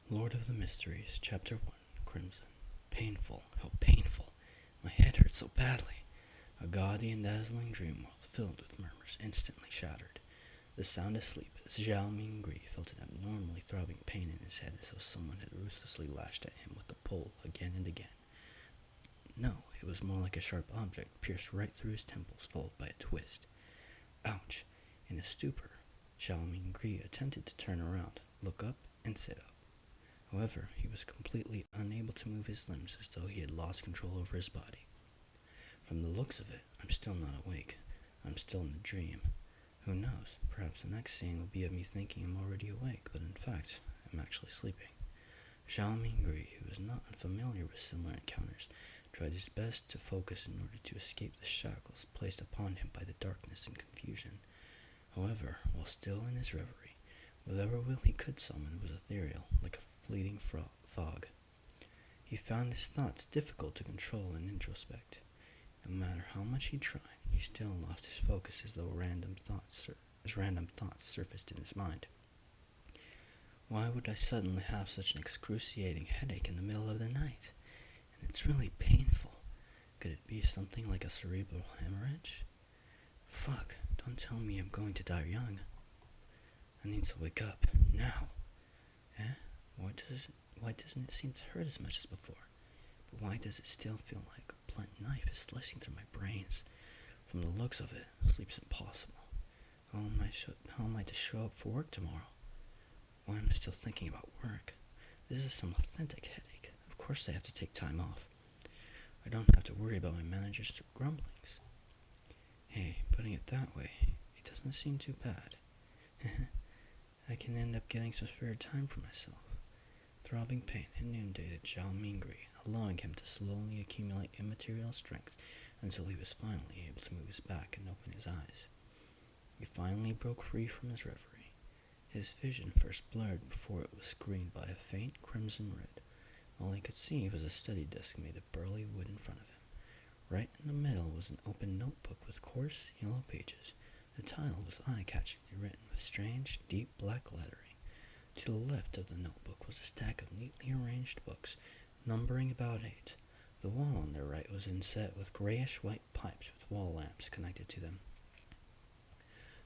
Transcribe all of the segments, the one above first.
Lord of the Mysteries, Chapter 1, Crimson. Painful, how painful! My head hurt so badly. A gaudy and dazzling dream world filled with murmurs instantly shattered. The sound asleep as Zhao Mingri felt an abnormally throbbing pain in his head as though someone had ruthlessly lashed at him with a pole again and again. No, it was more like a sharp object pierced right through his temples, followed by a twist. Ouch! In a stupor, Zhao Mingri attempted to turn around, look up, and sit up. However, he was completely unable to move his limbs as though he had lost control over his body. From the looks of it, I'm still not awake. I'm still in a dream. Who knows, perhaps the next scene will be of me thinking I'm already awake, but in fact, I'm actually sleeping. Zhao Mingri, who was not unfamiliar with similar encounters, tried his best to focus in order to escape the shackles placed upon him by the darkness and confusion. However, while still in his reverie, whatever will he could summon was ethereal, like a fleeting fog. He found his thoughts difficult to control and introspect. No matter how much he tried, he still lost his focus as though random thoughts surfaced in his mind. Why would I suddenly have such an excruciating headache in the middle of the night? And it's really painful. Could it be something like a cerebral hemorrhage? Fuck, don't tell me I'm going to die young. I need to wake up, now. Eh? Why doesn't it seem to hurt as much as before? But why does it still feel like a blunt knife is slicing through my brains? From the looks of it, sleep's impossible. How am I to show up for work tomorrow? Why am I still thinking about work? This is some authentic headache. Of course I have to take time off. I don't have to worry about my manager's grumblings. Hey, putting it that way, it doesn't seem too bad. I can end up getting some spare time for myself. Throbbing pain inundated Zhao Mingri, allowing him to slowly accumulate immaterial strength until he was finally able to move his back and open his eyes. He finally broke free from his reverie. His vision first blurred before it was screened by a faint crimson red. All he could see was a study desk made of burly wood in front of him. Right in the middle was an open notebook with coarse, yellow pages. The title was eye-catchingly written with strange, deep black lettering. To the left of the notebook was a stack of neatly arranged books, numbering about 8. The wall on their right was inset with grayish-white pipes with wall lamps connected to them.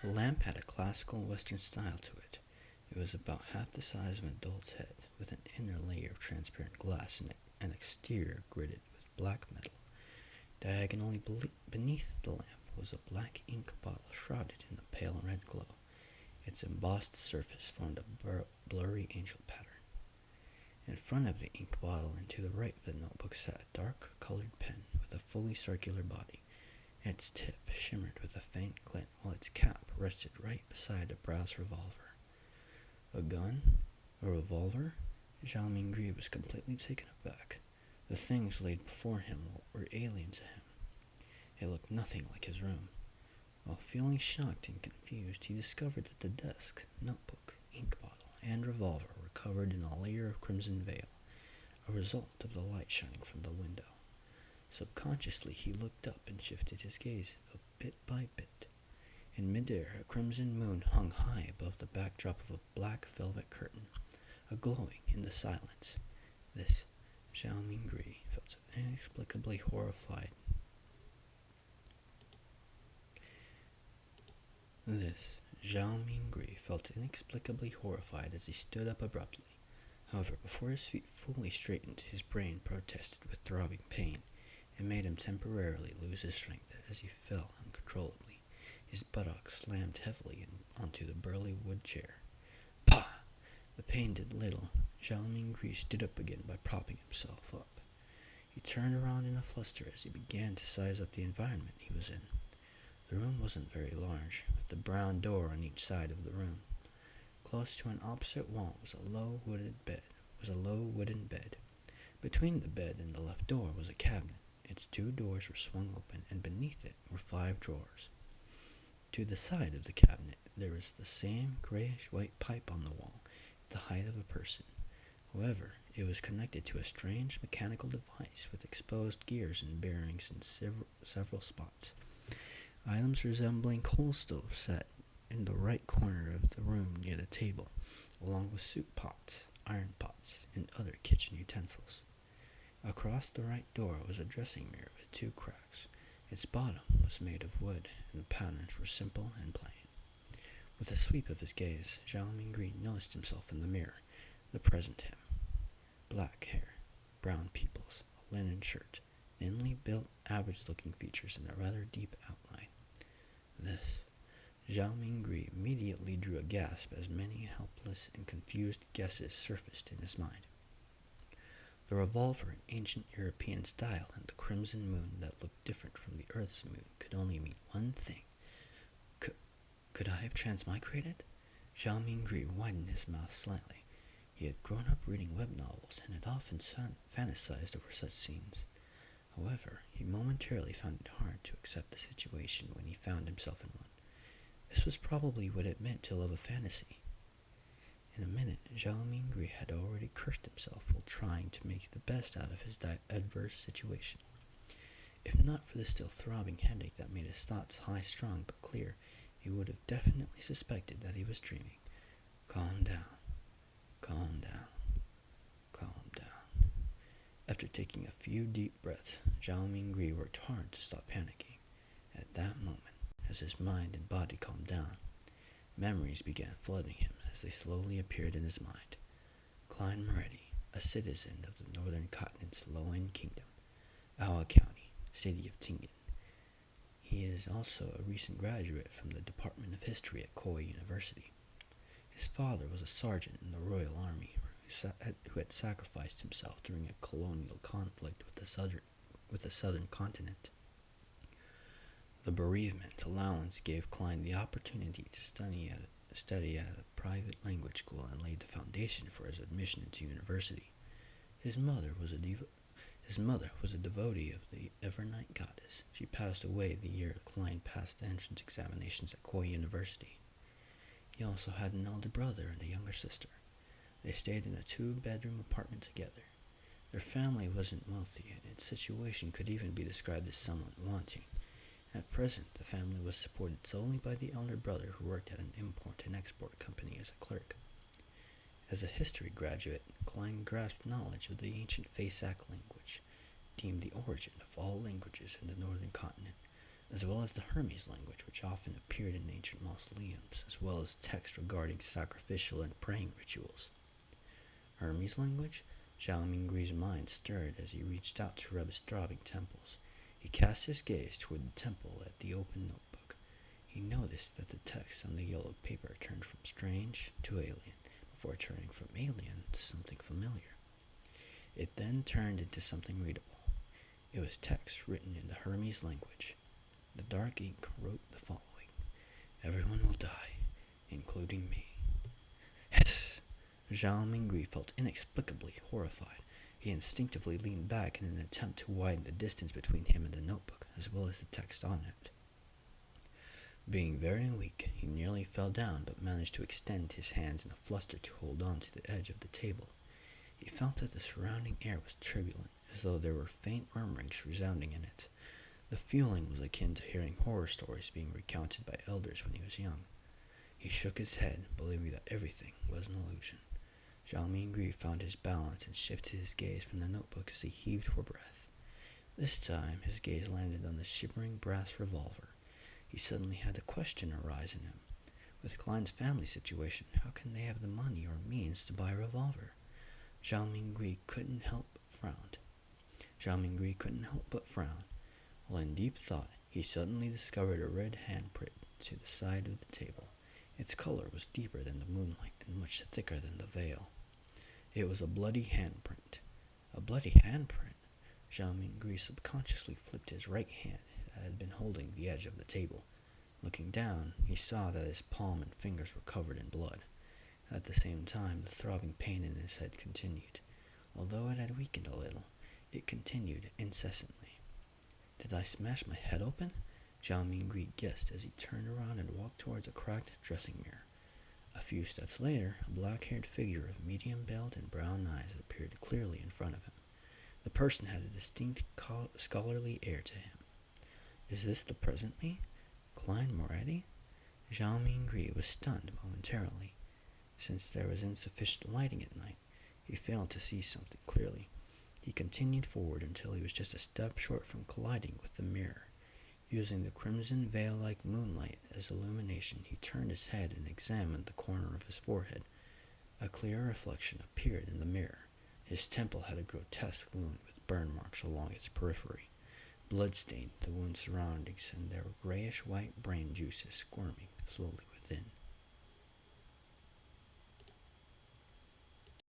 The lamp had a classical Western style to it. It was about half the size of an adult's head, with an inner layer of transparent glass and an exterior gridded with black metal. Diagonally beneath the lamp was a black ink bottle shrouded in a pale red glow. Its embossed surface formed a blurry angel pattern. In front of the ink bottle and to the right of the notebook sat a dark-colored pen with a fully circular body. Its tip shimmered with a faint glint, while its cap rested right beside a brass revolver. A gun? A revolver? Zhao Mingri was completely taken aback. The things laid before him were alien to him. It looked nothing like his room. While feeling shocked and confused, he discovered that the desk, notebook, ink bottle, and revolver were covered in a layer of crimson veil, a result of the light shining from the window. Subconsciously, he looked up and shifted his gaze bit by bit. In midair, a crimson moon hung high above the backdrop of a black velvet curtain, glowing in the silence. This, Zhao Mingri felt inexplicably horrified. As he stood up abruptly. However, before his feet fully straightened, his brain protested with throbbing pain. It made him temporarily lose his strength as he fell uncontrollably. His buttocks slammed heavily onto the burly wood chair. Pah! The pain did little. Zhao Mingri stood up again by propping himself up. He turned around in a fluster as he began to size up the environment he was in. The room wasn't very large, with the brown door on each side of the room. Close to an opposite wall was a low wooden bed. Between the bed and the left door was a cabinet. Its 2 doors were swung open, and beneath it were 5 drawers. To the side of the cabinet there was the same grayish-white pipe on the wall, the height of a person. However, it was connected to a strange mechanical device with exposed gears and bearings in several spots. Items resembling coal stoves sat in the right corner of the room near the table, along with soup pots, iron pots and other kitchen utensils. Across the right door was a dressing mirror with 2 cracks. Its bottom was made of wood, and the patterns were simple and plain. With a sweep of his gaze, Zhao Mingri noticed himself in the mirror, the present him. Black hair, brown pupils, a linen shirt, thinly built, average-looking features, and a rather deep outline. This. Zhao Mingri immediately drew a gasp as many helpless and confused guesses surfaced in his mind. The revolver in ancient European style and the crimson moon that looked different from the Earth's moon could only mean one thing. Could I have transmigrated? Zhao Mingri widened his mouth slightly. He had grown up reading web novels and had often fantasized over such scenes. However, he momentarily found it hard to accept the situation when he found himself in one. This was probably what it meant to love a fantasy. In a minute, Zhao Mingri had already cursed himself while trying to make the best out of his adverse situation. If not for the still throbbing headache that made his thoughts high-strung but clear, he would have definitely suspected that he was dreaming. Calm down. Calm down. Calm down. After taking a few deep breaths, Zhao Mingri worked hard to stop panicking. At that moment, as his mind and body calmed down, memories began flooding him as they slowly appeared in his mind. Klein Moretti, a citizen of the northern continent's Loan Kingdom, Awa County, city of Tingen. He is also a recent graduate from the Department of History at Koi University. His father was a sergeant in the Royal Army who had sacrificed himself during a colonial conflict with the southern continent. The bereavement allowance gave Klein the opportunity to study at a private language school and laid the foundation for his admission into university. His mother was a devotee of the Evernight goddess. She passed away the year Klein passed the entrance examinations at Koi University. He also had an elder brother and a younger sister. They stayed in a 2-bedroom apartment together. Their family wasn't wealthy, and its situation could even be described as somewhat wanting. At present, the family was supported solely by the elder brother who worked at an import and export company as a clerk. As a history graduate, Klein grasped knowledge of the ancient Faesac language, deemed the origin of all languages in the northern continent, as well as the Hermes language, which often appeared in ancient mausoleums, as well as texts regarding sacrificial and praying rituals. Hermes language? Zhao Mingri's mind stirred as he reached out to rub his throbbing temples. He cast his gaze toward the temple at the open notebook. He noticed that the text on the yellow paper turned from strange to alien, before turning from alien to something familiar. It then turned into something readable. It was text written in the Hermes language. The dark ink wrote the following: "Everyone will die, including me." Hiss! Zhao Mingri felt inexplicably horrified. He instinctively leaned back in an attempt to widen the distance between him and the notebook, as well as the text on it. Being very weak, he nearly fell down, but managed to extend his hands in a fluster to hold on to the edge of the table. He felt that the surrounding air was turbulent, as though there were faint murmurings resounding in it. The feeling was akin to hearing horror stories being recounted by elders when he was young. He shook his head, believing that everything was an illusion. Zhao Mingri found his balance and shifted his gaze from the notebook as he heaved for breath. This time, his gaze landed on the shimmering brass revolver. He suddenly had a question arise in him. With Klein's family situation, how can they have the money or means to buy a revolver? Zhao Mingri couldn't help but frown. While in deep thought, he suddenly discovered a red handprint to the side of the table. Its color was deeper than the moonlight and much thicker than the veil. It was a bloody handprint. A bloody handprint? Zhao Mingri subconsciously flipped his right hand that had been holding the edge of the table. Looking down, he saw that his palm and fingers were covered in blood. At the same time, the throbbing pain in his head continued. Although it had weakened a little, it continued incessantly. Did I smash my head open? Zhao Mingri guessed as he turned around and walked towards a cracked dressing mirror. A few steps later, a black-haired figure of medium build and brown eyes appeared clearly in front of him. The person had a distinct scholarly air to him. Is this the present me? Klein Moretti? Zhao Mingri was stunned momentarily. Since there was insufficient lighting at night, He failed to see something clearly. He continued forward until he was just a step short from colliding with the mirror. Using the crimson veil-like moonlight as illumination, he turned his head and examined the corner of his forehead. A clear reflection appeared in the mirror. His temple had a grotesque wound with burn marks along its periphery. Blood-stained, the wound's surroundings, and there were grayish-white brain juices squirming slowly within.